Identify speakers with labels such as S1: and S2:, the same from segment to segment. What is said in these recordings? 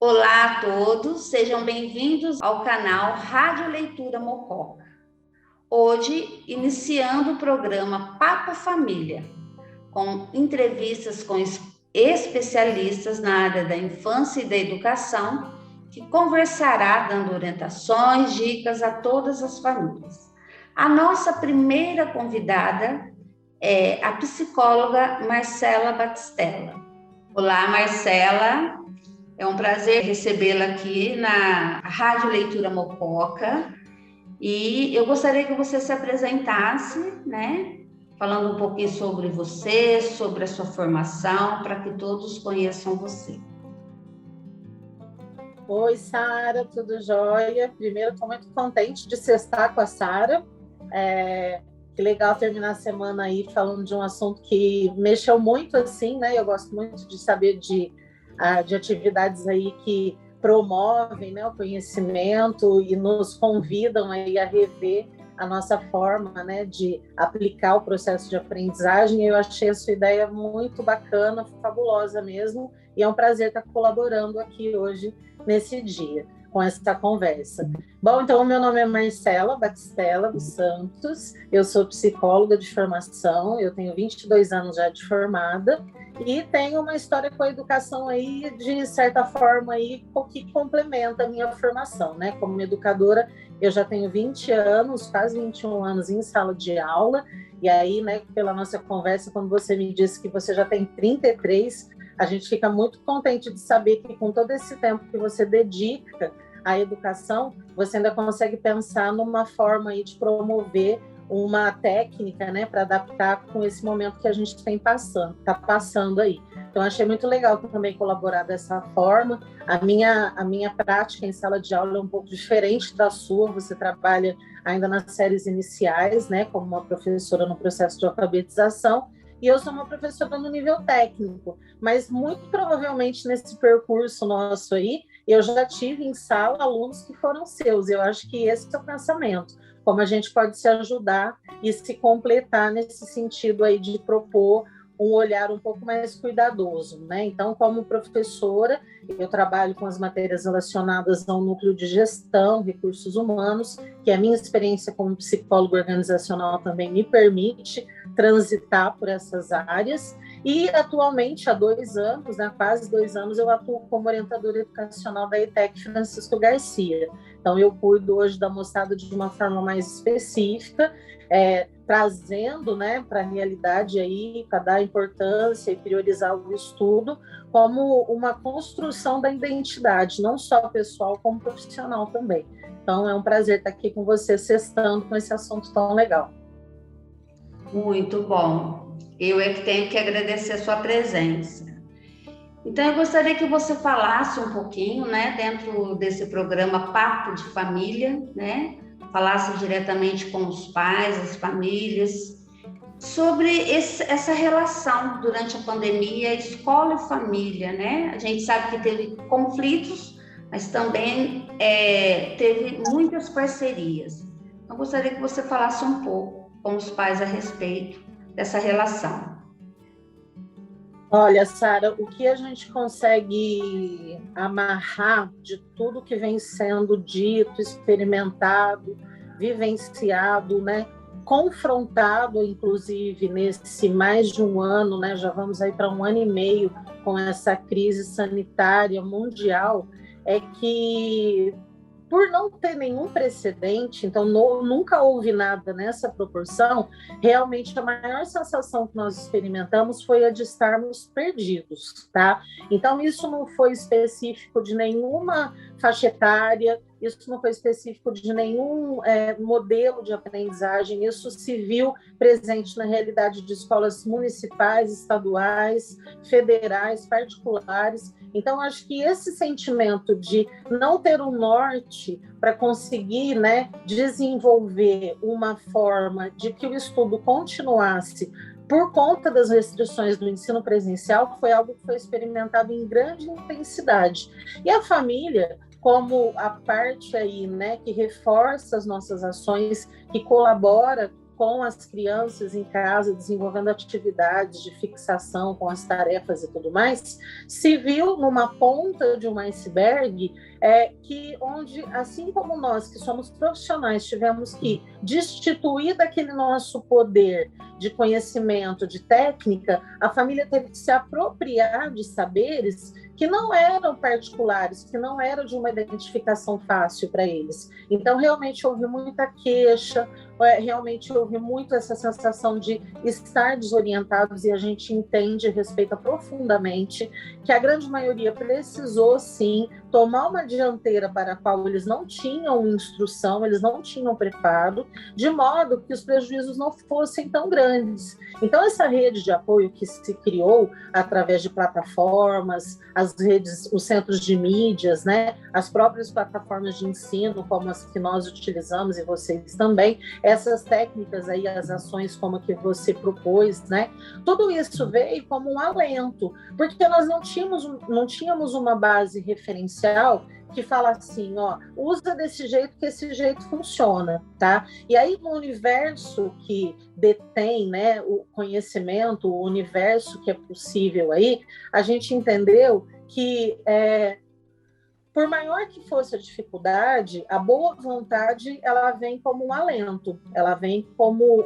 S1: Olá a todos, sejam bem-vindos ao canal Rádio Leitura Mococa. Hoje, iniciando o programa Papo Família, com entrevistas com especialistas na área da infância e da educação, que conversará dando orientações, dicas a todas as famílias. A nossa primeira convidada é a psicóloga Marcela Batistella. Olá, Marcela. É um prazer recebê-la aqui na Rádio Leitura Mococa e eu gostaria que você se apresentasse, né? Falando um pouquinho sobre você, sobre a sua formação, para que todos conheçam você.
S2: Oi, Sara, tudo jóia? Primeiro, estou muito contente de estar com a Sara. Que legal terminar a semana aí falando de um assunto que mexeu muito, assim, né? Eu gosto muito de saber de atividades aí que promovem, né, o conhecimento e nos convidam aí a rever a nossa forma, né, de aplicar o processo de aprendizagem. Eu achei a sua ideia muito bacana, fabulosa mesmo, e é um prazer estar colaborando aqui hoje nesse dia, com essa conversa. Bom, então, o meu nome é Marcela Batistella dos Santos, eu sou psicóloga de formação, eu tenho 22 anos já de formada, e tenho uma história com a educação aí, de certa forma, aí, que complementa a minha formação, né? Como educadora, eu já tenho 20 anos, quase 21 anos em sala de aula, e aí, né, pela nossa conversa, quando você me disse que você já tem 33, a gente fica muito contente de saber que com todo esse tempo que você dedica à educação, você ainda consegue pensar numa forma aí de promover uma técnica, né, para adaptar com esse momento que a gente está passando aí. Então, achei muito legal também colaborar dessa forma. A minha prática em sala de aula é um pouco diferente da sua. Você trabalha ainda nas séries iniciais, né, como uma professora no processo de alfabetização, e eu sou uma professora no nível técnico, mas muito provavelmente nesse percurso nosso aí, eu já tive em sala alunos que foram seus. Eu acho que esse é o pensamento, como a gente pode se ajudar e se completar nesse sentido aí de propor um olhar um pouco mais cuidadoso, né? Então, como professora, eu trabalho com as matérias relacionadas ao núcleo de gestão, recursos humanos, que a minha experiência como psicóloga organizacional também me permite transitar por essas áreas. E atualmente, há 2 anos, né, quase 2 anos, eu atuo como orientadora educacional da ETEC Francisco Garcia. Então, eu cuido hoje da moçada de uma forma mais específica, trazendo, né, para a realidade aí, para dar importância e priorizar o estudo como uma construção da identidade, não só pessoal, como profissional também. Então, é um prazer estar aqui com você, sextando com esse assunto tão legal.
S1: Muito bom. Eu é que tenho que agradecer a sua presença. Então, eu gostaria que você falasse um pouquinho, né, dentro desse programa Papo de Família, né, falasse diretamente com os pais, as famílias, sobre essa relação durante a pandemia, escola e família, né? A gente sabe que teve conflitos, mas também teve muitas parcerias. Então, gostaria que você falasse um pouco com os pais a respeito dessa relação.
S2: Olha, Sara, o que a gente consegue amarrar de tudo que vem sendo dito, experimentado, vivenciado, né? Confrontado, inclusive, nesse mais de um ano, né? Já vamos aí para 1 ano e meio com essa crise sanitária mundial, é que por não ter nenhum precedente, então nunca houve nada nessa proporção, realmente a maior sensação que nós experimentamos foi a de estarmos perdidos, tá? Então isso não foi específico de nenhuma faixa etária, isso não foi específico de nenhum modelo de aprendizagem, isso se viu presente na realidade de escolas municipais, estaduais, federais, particulares. Então, acho que esse sentimento de não ter um norte para conseguir, né, desenvolver uma forma de que o estudo continuasse por conta das restrições do ensino presencial foi algo que foi experimentado em grande intensidade. E a família, como a parte aí, né, que reforça as nossas ações, que colabora com as crianças em casa, desenvolvendo atividades de fixação com as tarefas e tudo mais, se viu numa ponta de um iceberg onde, assim como nós que somos profissionais tivemos que destituir daquele nosso poder de conhecimento, de técnica, a família teve que se apropriar de saberes que não eram particulares, que não eram de uma identificação fácil para eles. Então, realmente houve muita queixa, realmente houve muito essa sensação de estar desorientados, e a gente entende e respeita profundamente que a grande maioria precisou, sim, tomar uma dianteira para a qual eles não tinham instrução, eles não tinham preparo, de modo que os prejuízos não fossem tão grandes. Então, essa rede de apoio que se criou através de plataformas, as redes, os centros de mídias, né, as próprias plataformas de ensino, como as que nós utilizamos e vocês também, essas técnicas aí, as ações como a que você propôs, né, tudo isso veio como um alento, porque nós não tínhamos uma base referencial que fala assim, ó, usa desse jeito que esse jeito funciona, tá? E aí no universo que detém, né, o conhecimento, o universo que é possível aí, a gente entendeu que por maior que fosse a dificuldade, a boa vontade, ela vem como um alento, ela vem como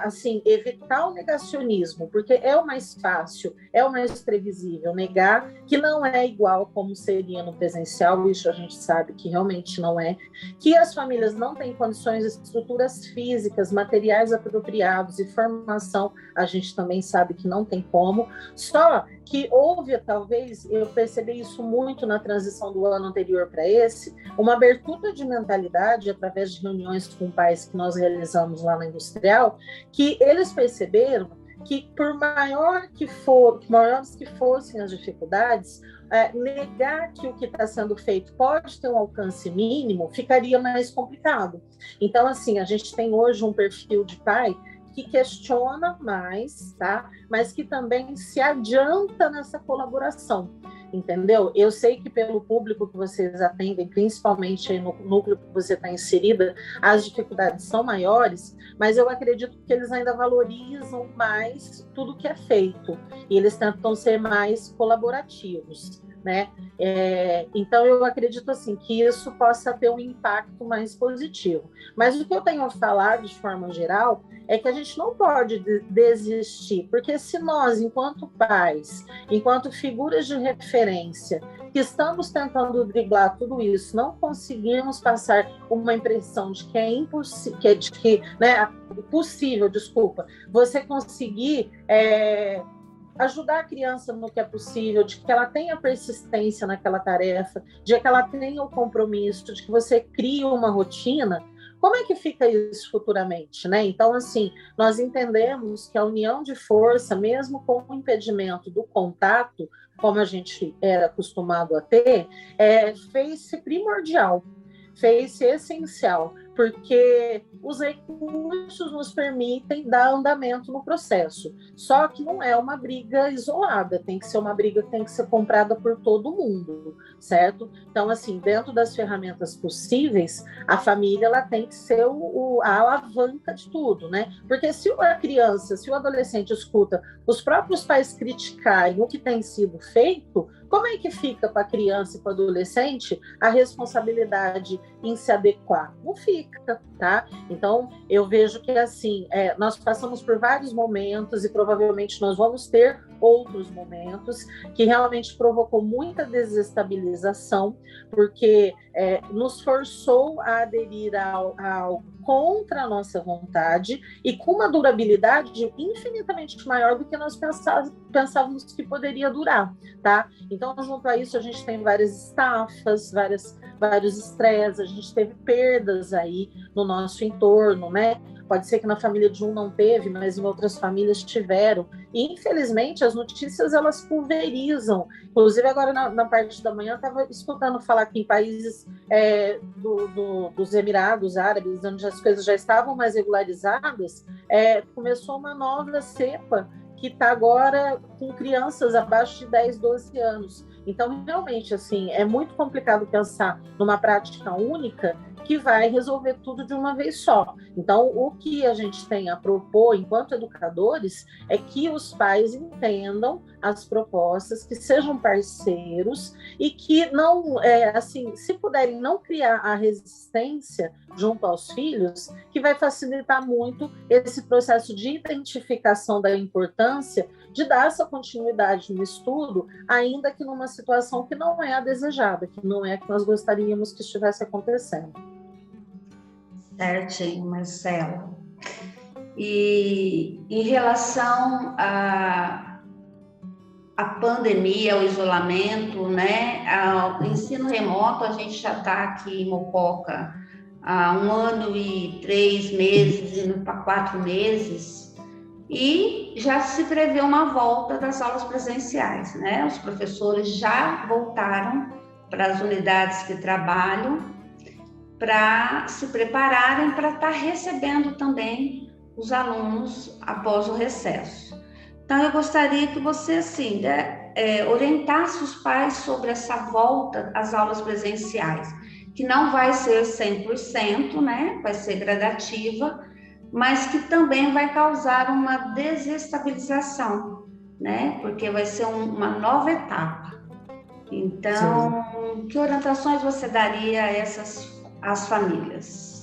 S2: assim, evitar o negacionismo, porque é o mais fácil, é o mais previsível, negar que não é igual como seria no presencial, isso a gente sabe que realmente não é, que as famílias não têm condições, estruturas físicas, materiais apropriados e formação, a gente também sabe que não tem como, só que houve, talvez, eu percebi isso muito na transição do ano anterior para esse, uma abertura de mentalidade através de reuniões com pais que nós realizamos lá na Industrial, que eles perceberam que por maiores que fossem as dificuldades, negar que o que está sendo feito pode ter um alcance mínimo ficaria mais complicado. Então, assim, a gente tem hoje um perfil de pai que questiona mais, tá? Mas que também se adianta nessa colaboração, entendeu? Eu sei que pelo público que vocês atendem, principalmente aí no núcleo que você está inserida, as dificuldades são maiores, mas eu acredito que eles ainda valorizam mais tudo que é feito, e eles tentam ser mais colaborativos, né? Então eu acredito assim que isso possa ter um impacto mais positivo. Mas o que eu tenho falado de forma geral é que a gente não pode desistir, porque se nós, enquanto pais, enquanto figuras de referência, que estamos tentando driblar tudo isso, não conseguirmos passar uma impressão de que é impossível, possível, você conseguir ajudar a criança no que é possível, de que ela tenha persistência naquela tarefa, de que ela tenha o compromisso, de que você crie uma rotina, como é que fica isso futuramente, né? Então, assim, nós entendemos que a união de força, mesmo com o impedimento do contato, como a gente era acostumado a ter, fez-se primordial, fez-se essencial, porque os recursos nos permitem dar andamento no processo. Só que não é uma briga isolada, tem que ser uma briga que tem que ser comprada por todo mundo, certo? Então, assim, dentro das ferramentas possíveis, a família ela tem que ser a alavanca de tudo, né? Porque se a criança, se o adolescente escuta os próprios pais criticarem o que tem sido feito, como é que fica para a criança e para o adolescente a responsabilidade em se adequar? Não fica, tá? Então, eu vejo que, assim, nós passamos por vários momentos e provavelmente nós vamos ter outros momentos que realmente provocou muita desestabilização, porque nos forçou a aderir a algo contra a nossa vontade e com uma durabilidade infinitamente maior do que nós pensávamos que poderia durar, tá? Então, junto a isso, a gente tem várias estafas, vários estresses, a gente teve perdas aí no nosso entorno, né? Pode ser que na família de um não teve, mas em outras famílias tiveram. E, infelizmente, as notícias, elas pulverizam. Inclusive, agora, na parte da manhã, eu estava escutando falar que em países dos Emirados Árabes, onde as coisas já estavam mais regularizadas, começou uma nova cepa que está agora com crianças abaixo de 10, 12 anos. Então, realmente, assim, é muito complicado pensar numa prática única que vai resolver tudo de uma vez só. Então, o que a gente tem a propor enquanto educadores é que os pais entendam as propostas, que sejam parceiros e que não, assim, se puderem não criar a resistência junto aos filhos, que vai facilitar muito esse processo de identificação da importância de dar essa continuidade no estudo, ainda que numa situação que não é a desejada, que não é a que nós gostaríamos que estivesse acontecendo.
S1: Certinho, Marcela. E em relação à pandemia, ao isolamento, né, ao ensino remoto, a gente já está aqui em Mococa há 1 ano e 3 meses, indo para 4 meses, e já se prevê uma volta das aulas presenciais, né? Os professores já voltaram para as unidades que trabalham, para se prepararem para estar recebendo também os alunos após o recesso. Então, eu gostaria que você, assim, orientasse os pais sobre essa volta às aulas presenciais, que não vai ser 100%, né? Vai ser gradativa, mas que também vai causar uma desestabilização, né? Porque vai ser uma nova etapa. Então, sim, que orientações você daria às famílias?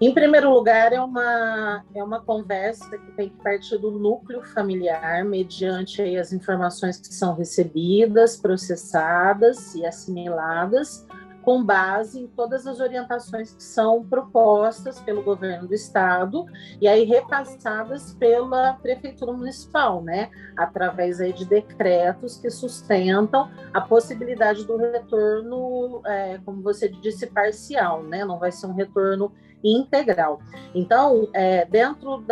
S2: Em primeiro lugar, é uma conversa que tem que partir do núcleo familiar, mediante aí as informações que são recebidas, processadas e assimiladas, com base em todas as orientações que são propostas pelo governo do estado e aí repassadas pela prefeitura municipal, né? Através aí de decretos que sustentam a possibilidade do retorno, como você disse, parcial, né? Não vai ser um retorno integral. Então, dentro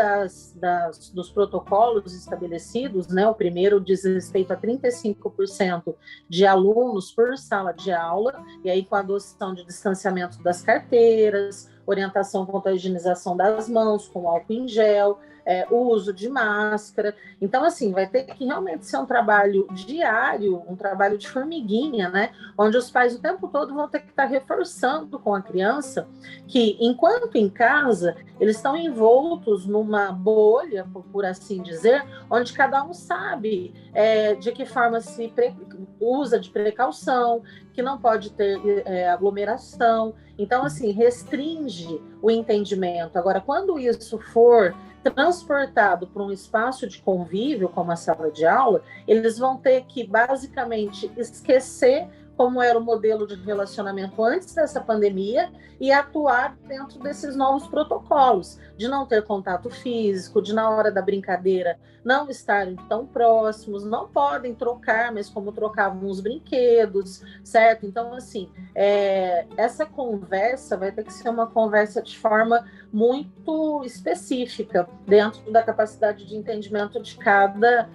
S2: dos protocolos estabelecidos, né, o primeiro diz respeito a 35% de alunos por sala de aula, e aí com a adoção de distanciamento das carteiras, orientação contra a higienização das mãos com álcool em gel, o uso de máscara. Então, assim, vai ter que realmente ser um trabalho diário, um trabalho de formiguinha, né? Onde os pais o tempo todo vão ter que estar reforçando com a criança que, enquanto em casa, eles estão envoltos numa bolha, por assim dizer, onde cada um sabe de que forma se usa de precaução, que não pode ter aglomeração. Então, assim, restringe o entendimento. Agora, quando isso for transportado para um espaço de convívio, como a sala de aula, eles vão ter que, basicamente, esquecer como era o modelo de relacionamento antes dessa pandemia e atuar dentro desses novos protocolos, de não ter contato físico, de na hora da brincadeira não estarem tão próximos, não podem trocar, mas como trocavam os brinquedos, certo? Então, assim, essa conversa vai ter que ser uma conversa de forma muito específica, dentro da capacidade de entendimento de cada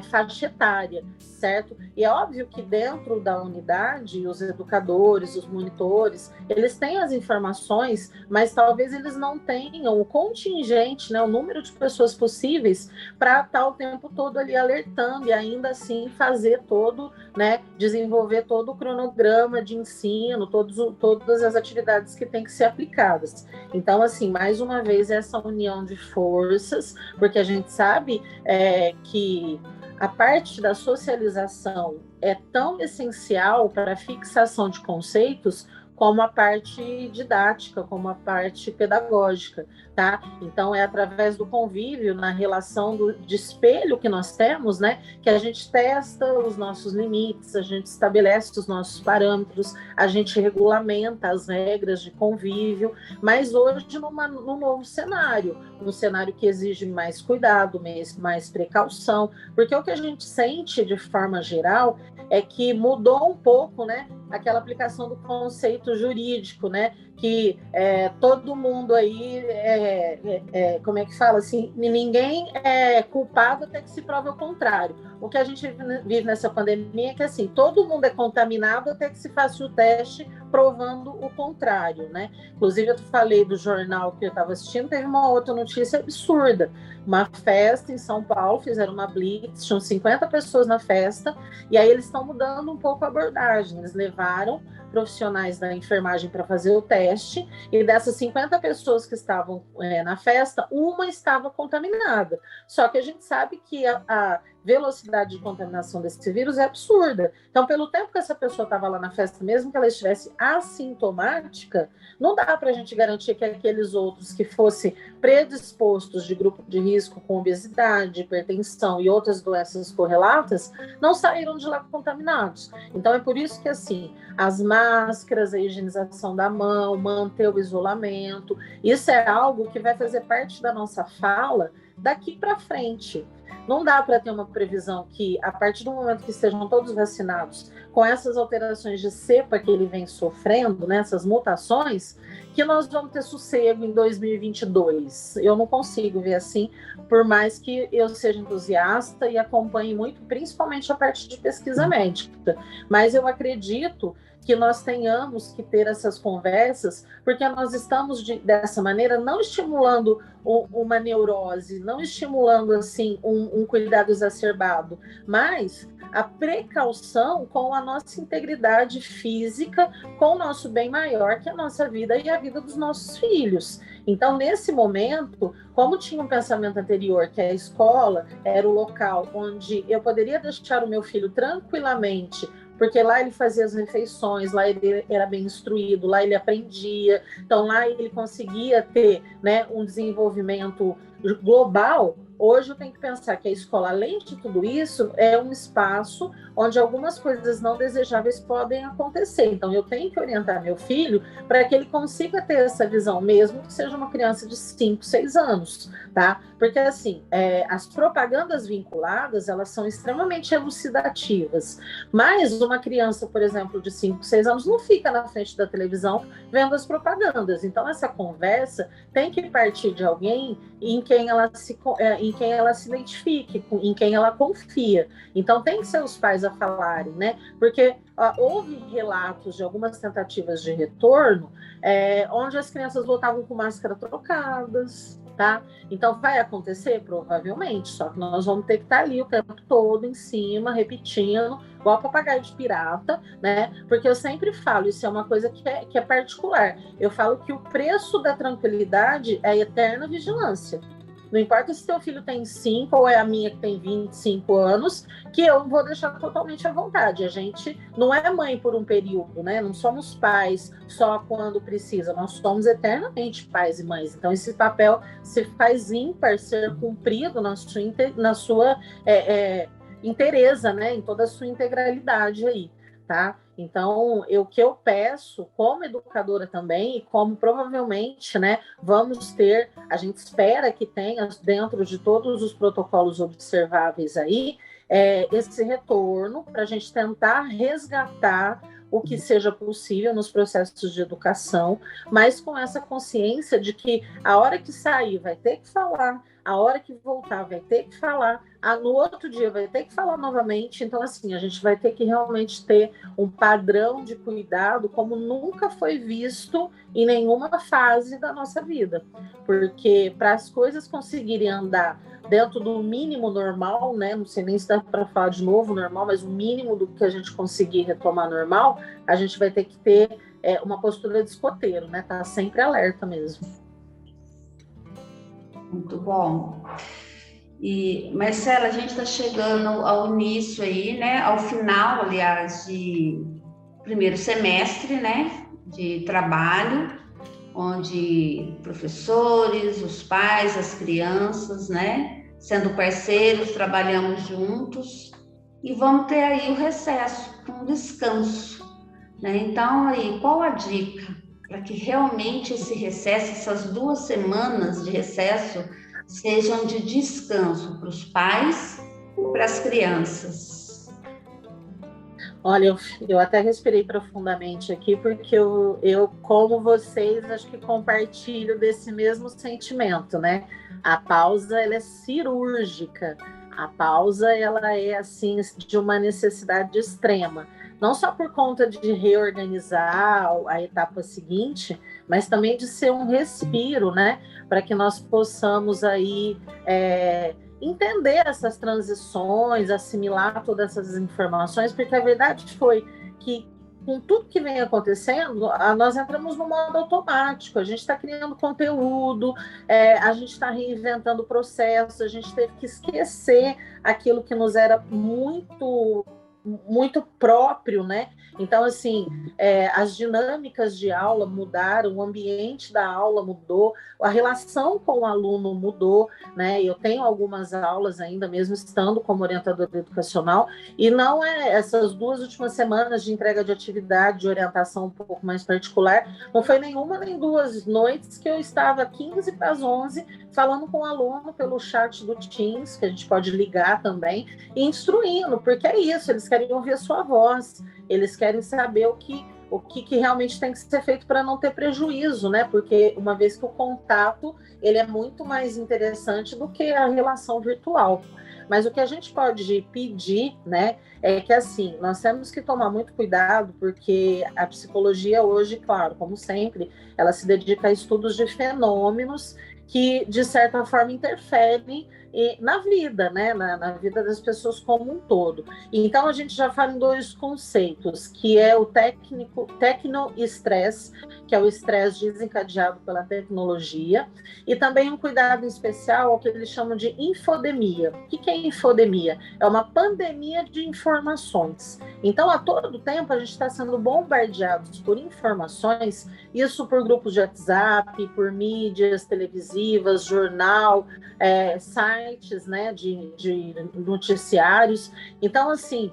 S2: faixa etária, certo? E é óbvio que dentro da unidade, os educadores, os monitores, eles têm as informações, mas talvez eles não tenham o contingente, né, o número de pessoas possíveis para estar o tempo todo ali alertando e ainda assim fazer todo, né, desenvolver todo o cronograma de ensino, todas as atividades que têm que ser aplicadas. Então, assim, mais uma vez, essa união de forças, porque a gente sabe que a parte da socialização é tão essencial para a fixação de conceitos como a parte didática, como a parte pedagógica, tá? Então, é através do convívio, na relação de espelho que nós temos, né, que a gente testa os nossos limites, a gente estabelece os nossos parâmetros, a gente regulamenta as regras de convívio, mas hoje num novo cenário, um cenário que exige mais cuidado, mais precaução, porque o que a gente sente, de forma geral, é que mudou um pouco, né, aquela aplicação do conceito jurídico, né, que todo mundo aí, como é que fala assim, ninguém é culpado até que se prove o contrário. O que a gente vive nessa pandemia é que, assim, todo mundo é contaminado até que se faça o teste provando o contrário, né? Inclusive, eu falei do jornal que eu estava assistindo, teve uma outra notícia absurda. Uma festa em São Paulo, fizeram uma blitz, tinham 50 pessoas na festa, e aí eles estão mudando um pouco a abordagem. Eles levaram profissionais da enfermagem para fazer o teste, e dessas 50 pessoas que estavam na festa, uma estava contaminada. Só que a gente sabe que a velocidade de contaminação desse vírus é absurda. Então, pelo tempo que essa pessoa estava lá na festa, mesmo que ela estivesse assintomática, não dá para a gente garantir que aqueles outros que fossem predispostos de grupo de risco com obesidade, hipertensão e outras doenças correlatas, não saíram de lá contaminados. Então, é por isso que, assim, as máscaras, a higienização da mão, manter o isolamento, isso é algo que vai fazer parte da nossa fala daqui para frente. Não dá para ter uma previsão que, a partir do momento que sejam todos vacinados, com essas alterações de cepa que ele vem sofrendo, né, essas mutações, que nós vamos ter sossego em 2022. Eu não consigo ver assim, por mais que eu seja entusiasta e acompanhe muito, principalmente a parte de pesquisa médica. Mas eu acredito que nós tenhamos que ter essas conversas, porque nós estamos, dessa maneira, não estimulando uma neurose, não estimulando assim um cuidado exacerbado, mas a precaução com a nossa integridade física, com o nosso bem maior, que é a nossa vida e a vida dos nossos filhos. Então, nesse momento, como tinha um pensamento anterior, que a escola era o local onde eu poderia deixar o meu filho tranquilamente, porque lá ele fazia as refeições, lá ele era bem instruído, lá ele aprendia, então lá ele conseguia ter, né, um desenvolvimento global. Hoje eu tenho que pensar que a escola, além de tudo isso, é um espaço onde algumas coisas não desejáveis podem acontecer. Então eu tenho que orientar meu filho para que ele consiga ter essa visão, mesmo que seja uma criança de 5, 6 anos, tá? Porque assim, as propagandas vinculadas, elas são extremamente elucidativas, mas uma criança, por exemplo, de 5, 6 anos não fica na frente da televisão vendo as propagandas. Então essa conversa tem que partir de alguém em quem ela se identifique, em quem ela confia. Então tem que ser os pais a falarem, né? Porque houve relatos de algumas tentativas de retorno onde as crianças voltavam com máscara trocadas, tá? Então vai acontecer? Provavelmente, só que nós vamos ter que estar ali o tempo todo em cima, repetindo, igual papagaio de pirata, né? Porque eu sempre falo, isso é uma coisa que é particular. Eu falo que o preço da tranquilidade é a eterna vigilância. Não importa se teu filho tem 5 ou é a minha que tem 25 anos, que eu vou deixar totalmente à vontade. A gente não é mãe por um período, né? Não somos pais só quando precisa. Nós somos eternamente pais e mães. Então, esse papel se faz ímpar ser cumprido na sua inteireza, né? Em toda a sua integralidade aí, tá? Então, o que eu peço como educadora também, e como provavelmente, né, vamos ter, a gente espera que tenha dentro de todos os protocolos observáveis aí, esse retorno para a gente tentar resgatar o que seja possível nos processos de educação, mas com essa consciência de que a hora que sair vai ter que falar, a hora que voltar vai ter que falar, no outro dia vai ter que falar novamente. Então, assim, a gente vai ter que realmente ter um padrão de cuidado como nunca foi visto em nenhuma fase da nossa vida. Porque para as coisas conseguirem andar dentro do mínimo normal, né? Não sei nem se dá para falar de novo normal, mas o mínimo do que a gente conseguir retomar normal, a gente vai ter que ter uma postura de escoteiro, né? Tá sempre alerta mesmo.
S1: Muito bom. E, Marcela, a gente está chegando ao início aí, né? Ao final, aliás, de primeiro semestre, né? De trabalho, onde professores, os pais, as crianças, né? Sendo parceiros, trabalhamos juntos e vamos ter aí o recesso, um descanso, né? Então, aí, qual a dica para que realmente esse recesso, essas 2 semanas de recesso, sejam de descanso para os pais e para as crianças?
S2: Olha, eu até respirei profundamente aqui, porque eu, como vocês, acho que compartilho desse mesmo sentimento, né? A pausa, ela é cirúrgica. A pausa, ela é, assim, de uma necessidade extrema. Não só por conta de reorganizar a etapa seguinte, mas também de ser um respiro, né? Para que nós possamos aí entender essas transições, assimilar todas essas informações, porque a verdade foi que com tudo que vem acontecendo, nós entramos no modo automático. A gente está criando conteúdo, a gente está reinventando o processo, a gente teve que esquecer aquilo que nos era muito próprio, né? Então, assim, as dinâmicas de aula mudaram, o ambiente da aula mudou, a relação com o aluno mudou, né? Eu tenho algumas aulas ainda, mesmo estando como orientadora educacional, e não essas 2 últimas semanas de entrega de atividade, de orientação um pouco mais particular, não foi nenhuma nem 2 noites que eu estava 15 para as 11 falando com o aluno pelo chat do Teams, que a gente pode ligar também, e instruindo, porque é isso, eles querem ouvir a sua voz, eles querem saber o que realmente tem que ser feito para não ter prejuízo, né? Porque uma vez que o contato ele é muito mais interessante do que a relação virtual. Mas o que a gente pode pedir, né, é que assim, nós temos que tomar muito cuidado, porque a psicologia hoje, claro, como sempre, ela se dedica a estudos de fenômenos que, de certa forma, interferem na vida, né? Na vida das pessoas como um todo. Então, a gente já fala em 2 conceitos, que é o tecno-estresse, que é o estresse desencadeado pela tecnologia, e também um cuidado especial ao que eles chamam de infodemia. O que é infodemia? É uma pandemia de informações. Então, a todo tempo, a gente está sendo bombardeados por informações, isso por grupos de WhatsApp, por mídias televisivas, jornal, sites, né, de noticiários. Então, assim,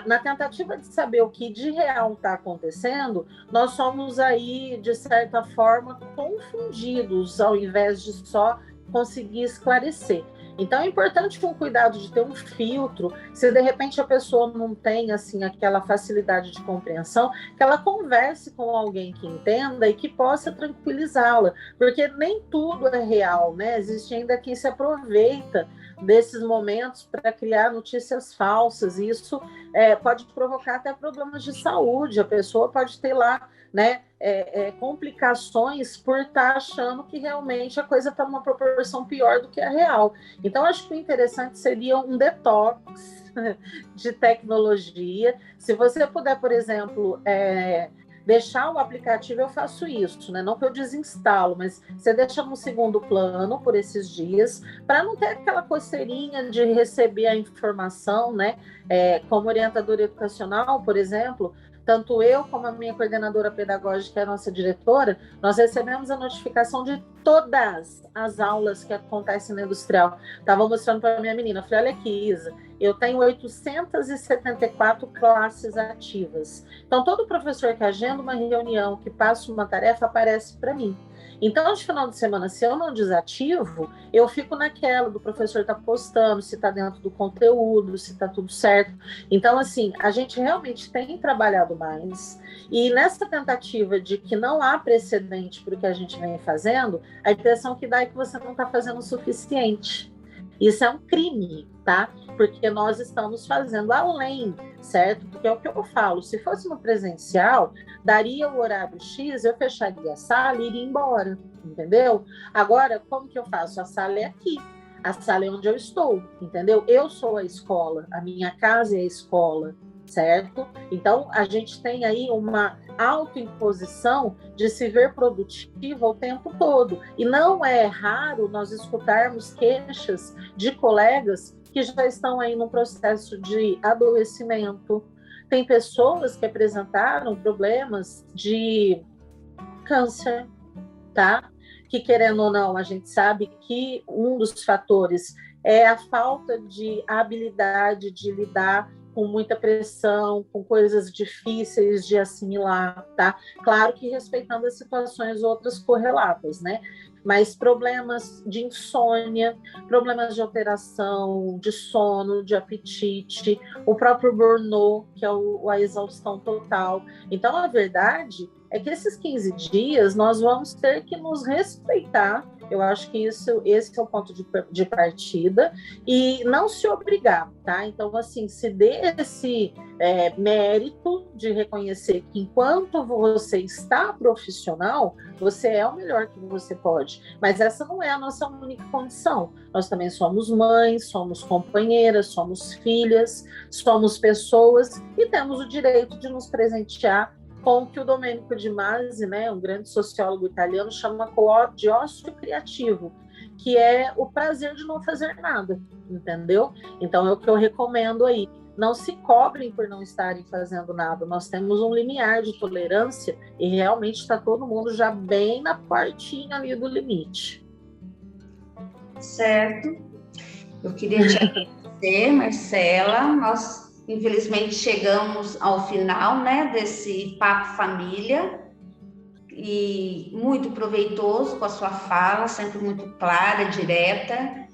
S2: na tentativa de saber o que de real está acontecendo, nós somos aí, de certa forma, confundidos, ao invés de só conseguir esclarecer. Então é importante um cuidado de ter um filtro, se de repente a pessoa não tem assim aquela facilidade de compreensão, que ela converse com alguém que entenda e que possa tranquilizá-la, porque nem tudo é real, né? Existe ainda quem se aproveita desses momentos para criar notícias falsas, e isso pode provocar até problemas de saúde, a pessoa pode ter lá, né, complicações por estar achando que realmente a coisa está numa proporção pior do que a real. Então, acho que o interessante seria um detox de tecnologia. Se você puder, por exemplo, deixar o aplicativo, eu faço isso, né? Não que eu desinstalo, mas você deixa no segundo plano por esses dias, para não ter aquela coceirinha de receber a informação, né? Como orientadora educacional, por exemplo, tanto eu como a minha coordenadora pedagógica, a nossa diretora, nós recebemos a notificação de todas as aulas que acontecem na industrial. Estava mostrando para a minha menina, falei, olha aqui, Isa, eu tenho 874 classes ativas. Então, todo professor que agenda uma reunião, que passa uma tarefa, aparece para mim. Então, de final de semana, se eu não desativo, eu fico naquela do professor estar postando, se está dentro do conteúdo, se está tudo certo. Então, assim, a gente realmente tem trabalhado mais. E nessa tentativa de que não há precedente para o que a gente vem fazendo, a impressão que dá é que você não está fazendo o suficiente. Isso é um crime, tá? Porque nós estamos fazendo além, certo? Porque é o que eu falo, se fosse no presencial, daria o horário X, eu fecharia a sala e iria embora, entendeu? Agora, como que eu faço? A sala é aqui, a sala é onde eu estou, entendeu? Eu sou a escola, a minha casa é a escola, certo? Então, a gente tem aí uma autoimposição de se ver produtiva o tempo todo. E não é raro nós escutarmos queixas de colegas que já estão aí num processo de adoecimento. Tem pessoas que apresentaram problemas de câncer, tá? Que, querendo ou não, a gente sabe que um dos fatores é a falta de habilidade de lidar com muita pressão, com coisas difíceis de assimilar, tá? Claro que respeitando as situações outras correlatas, né? Mas problemas de insônia, problemas de alteração de sono, de apetite, o próprio burnout, que é a exaustão total. Então, a verdade é que esses 15 dias nós vamos ter que nos respeitar Eu acho que esse é o ponto de partida, e não se obrigar, tá? Então, assim, se dê esse mérito de reconhecer que enquanto você está profissional, você é o melhor que você pode. Mas essa não é a nossa única condição. Nós também somos mães, somos companheiras, somos filhas, somos pessoas e temos o direito de nos presentear com o que o Domenico de Masi, né, um grande sociólogo italiano, chama de ócio criativo, que é o prazer de não fazer nada, entendeu? Então é o que eu recomendo aí. Não se cobrem por não estarem fazendo nada. Nós temos um limiar de tolerância e realmente está todo mundo já bem na portinha ali do limite.
S1: Certo. Eu queria te agradecer, Marcela. Nós, infelizmente, chegamos ao final, né, desse Papo Família, e muito proveitoso com a sua fala, sempre muito clara, direta.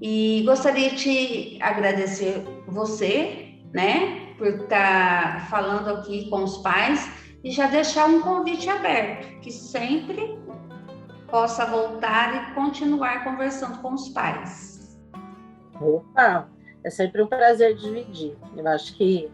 S1: E gostaria de te agradecer você, né, por estar falando aqui com os pais, e já deixar um convite aberto, que sempre possa voltar e continuar conversando com os pais.
S2: Opa, é sempre um prazer dividir. Eu acho que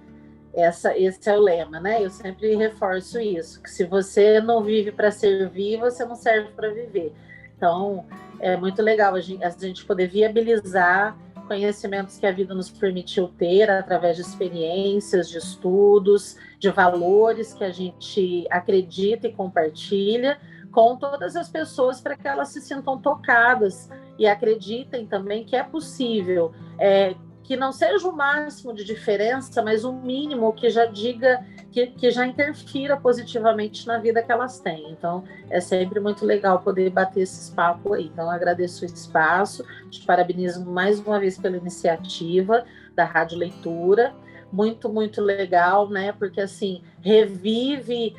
S2: esse é o lema, né? Eu sempre reforço isso, que se você não vive para servir, você não serve para viver. Então, é muito legal a gente poder viabilizar conhecimentos que a vida nos permitiu ter através de experiências, de estudos, de valores que a gente acredita e compartilha com todas as pessoas para que elas se sintam tocadas e acreditem também que é possível, que não seja o máximo de diferença, mas o mínimo que já diga, que já interfira positivamente na vida que elas têm. Então, é sempre muito legal poder bater esses papos aí. Então, agradeço o espaço, te parabenizo mais uma vez pela iniciativa da Rádio Leitura. Muito, muito legal, né? Porque, assim, revive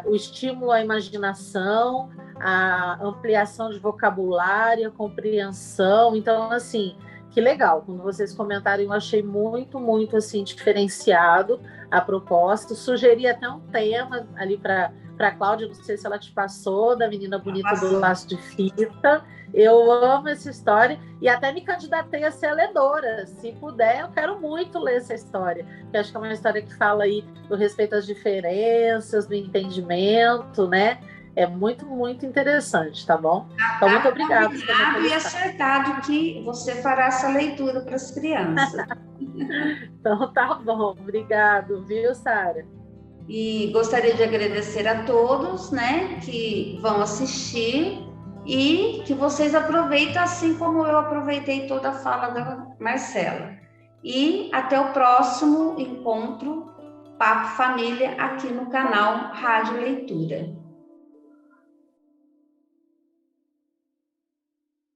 S2: o estímulo à imaginação, a ampliação de vocabulário, a compreensão. Então, assim, que legal. Quando vocês comentaram, eu achei muito, muito, assim, diferenciado a proposta. Sugeri até um tema ali para a Cláudia, não sei se ela te passou, da menina bonita do laço de fita. Eu amo essa história e até me candidatei a ser ledora. Se puder, eu quero muito ler essa história, porque acho que é uma história que fala aí do respeito às diferenças, do entendimento, né? É muito, muito interessante, tá bom? Então, muito obrigada.
S1: Combinado e acertado que você fará essa leitura para as crianças.
S2: Então, tá bom. Obrigado, viu, Sara?
S1: E gostaria de agradecer a todos, né, que vão assistir e que vocês aproveitem assim como eu aproveitei toda a fala da Marcela. E até o próximo encontro Papo Família aqui no canal Rádio Leitura.